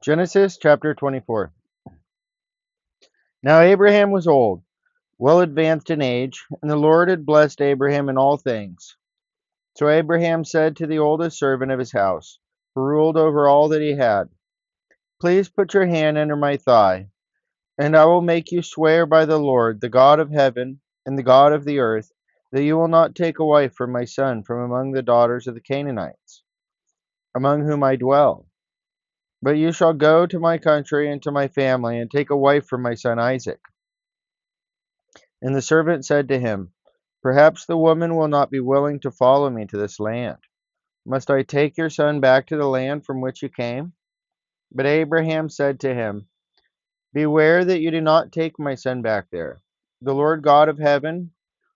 Genesis chapter 24. Now Abraham was old, well advanced in age, and the Lord had blessed Abraham in all things. So Abraham said to the oldest servant of his house, who ruled over all that he had, "Please put your hand under my thigh, and I will make you swear by the Lord, the God of heaven and the God of the earth, that you will not take a wife for my son from among the daughters of the Canaanites, among whom I dwell. But you shall go to my country and to my family, and take a wife for my son Isaac." And the servant said to him, "Perhaps the woman will not be willing to follow me to this land. Must I take your son back to the land from which you came?" But Abraham said to him, "Beware that you do not take my son back there. The Lord God of heaven,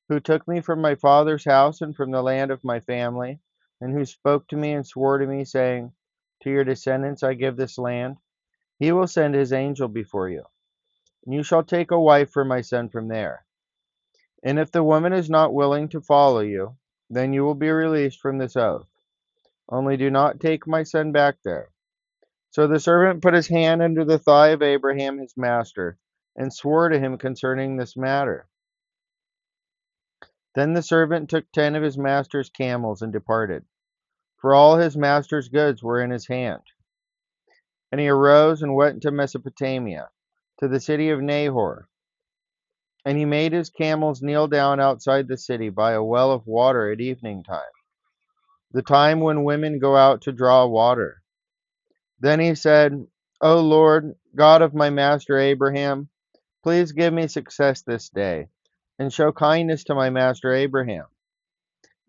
who took me from my father's house and from the land of my family, and who spoke to me and swore to me, saying, 'To your descendants I give this land,' he will send his angel before you, and you shall take a wife for my son from there. And if the woman is not willing to follow you, then you will be released from this oath. Only do not take my son back there." So the servant put his hand under the thigh of Abraham his master, and swore to him concerning this matter. Then the servant took 10 of his master's camels and departed, for all his master's goods were in his hand. And he arose and went to Mesopotamia, to the city of Nahor. And he made his camels kneel down outside the city by a well of water at evening time, the time when women go out to draw water. Then he said, "O Lord, God of my master Abraham, please give me success this day, and show kindness to my master Abraham.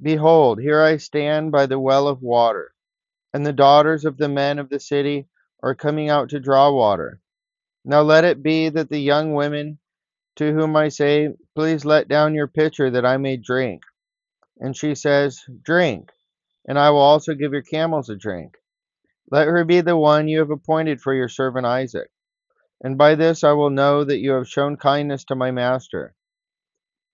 Behold, here I stand by the well of water, and the daughters of the men of the city are coming out to draw water. Now let it be that the young women to whom I say, 'Please let down your pitcher that I may drink,' and she says, 'Drink, and I will also give your camels a drink,' let her be the one you have appointed for your servant Isaac. And by this I will know that you have shown kindness to my master."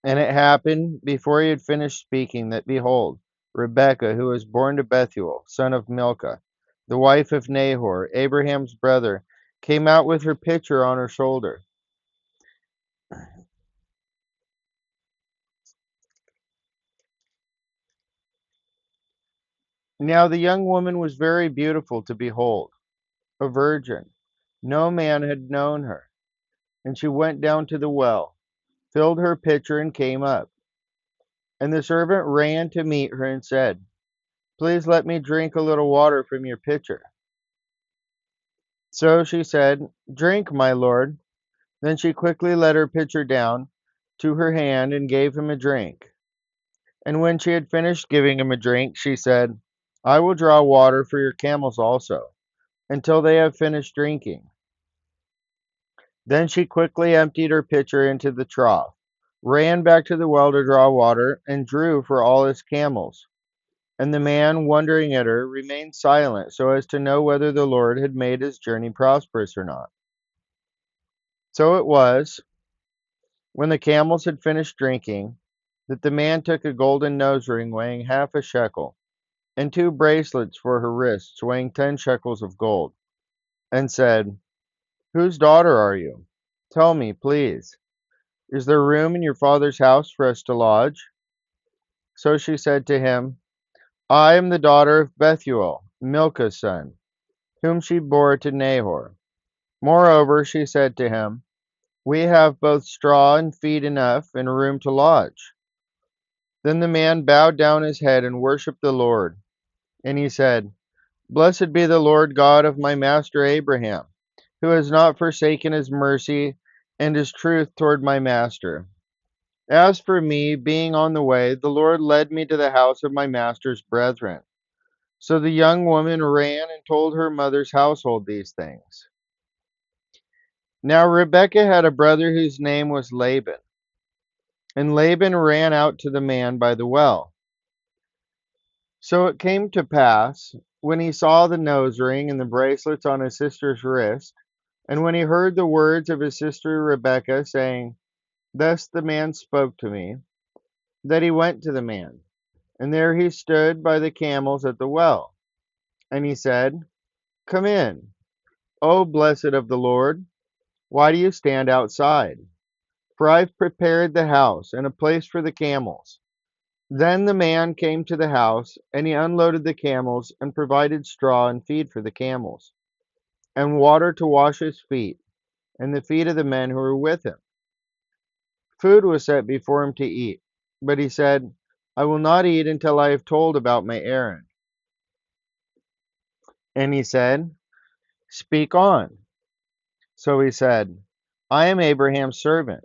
And it happened, before he had finished speaking, that behold, Rebekah, who was born to Bethuel, son of Milcah, the wife of Nahor, Abraham's brother, came out with her pitcher on her shoulder. Now the young woman was very beautiful to behold, a virgin. No man had known her. And she went down to the well, filled her pitcher, and came up. And the servant ran to meet her and said, "Please let me drink a little water from your pitcher." So she said, "Drink, my lord." Then she quickly let her pitcher down to her hand and gave him a drink. And when she had finished giving him a drink, she said, "I will draw water for your camels also, until they have finished drinking." Then she quickly emptied her pitcher into the trough, ran back to the well to draw water, and drew for all his camels. And the man, wondering at her, remained silent so as to know whether the Lord had made his journey prosperous or not. So it was, when the camels had finished drinking, that the man took a golden nose ring weighing half a shekel, and 2 bracelets for her wrists weighing 10 shekels of gold, and said, "Whose daughter are you? Tell me, please. Is there room in your father's house for us to lodge?" So she said to him, "I am the daughter of Bethuel, Milcah's son, whom she bore to Nahor." Moreover, she said to him, "We have both straw and feed enough, and room to lodge." Then the man bowed down his head and worshipped the Lord. And he said, "Blessed be the Lord God of my master Abraham, who has not forsaken his mercy and his truth toward my master. As for me, being on the way, the Lord led me to the house of my master's brethren." So the young woman ran and told her mother's household these things. Now Rebekah had a brother whose name was Laban. And Laban ran out to the man by the well. So it came to pass, when he saw the nose ring and the bracelets on his sister's wrist, and when he heard the words of his sister Rebekah, saying, "Thus the man spoke to me," that he went to the man. And there he stood by the camels at the well. And he said, "Come in." O blessed of the Lord, why do you stand outside? For I've prepared the house and a place for the camels. Then the man came to the house, and he unloaded the camels and provided straw and feed for the camels, and water to wash his feet and the feet of the men who were with him. Food was set before him to eat, but he said, I will not eat until I have told about my errand. And he said, Speak on. So he said, I am Abraham's servant.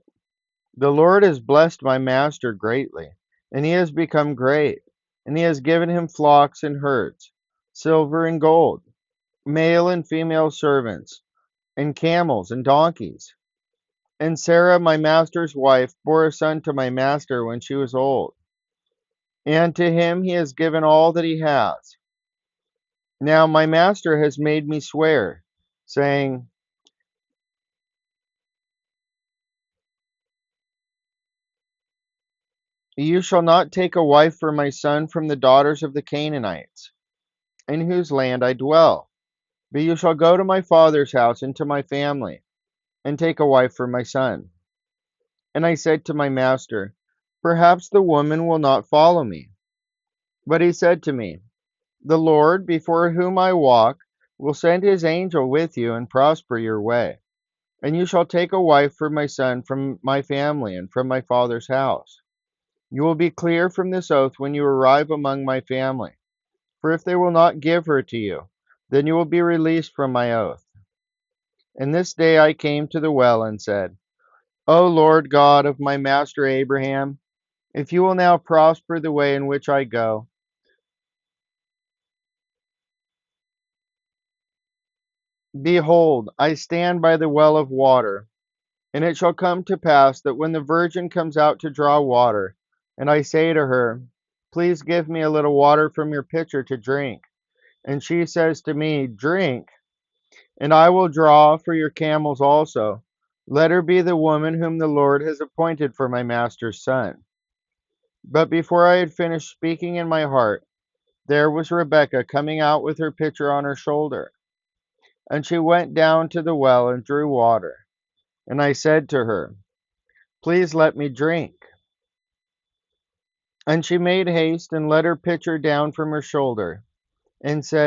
The Lord has blessed my master greatly, and he has become great, and he has given him flocks and herds, silver and gold, male and female servants, and camels and donkeys. And Sarah, my master's wife, bore a son to my master when she was old, and to him he has given all that he has. Now my master has made me swear, saying, You shall not take a wife for my son from the daughters of the Canaanites, in whose land I dwell, but you shall go to my father's house and to my family, and take a wife for my son. And I said to my master, Perhaps the woman will not follow me. But he said to me, The Lord, before whom I walk, will send his angel with you and prosper your way. And you shall take a wife for my son from my family and from my father's house. You will be clear from this oath when you arrive among my family. For if they will not give her to you, then you will be released from my oath. And this day I came to the well and said, O Lord God of my master Abraham, if you will now prosper the way in which I go, behold, I stand by the well of water. And it shall come to pass that when the virgin comes out to draw water, and I say to her, Please give me a little water from your pitcher to drink, and she says to me, Drink, and I will draw for your camels also. Let her be the woman whom the Lord has appointed for my master's son. But before I had finished speaking in my heart, there was Rebekah coming out with her pitcher on her shoulder. And she went down to the well and drew water. And I said to her, Please let me drink. And she made haste and let her pitcher down from her shoulder, and said,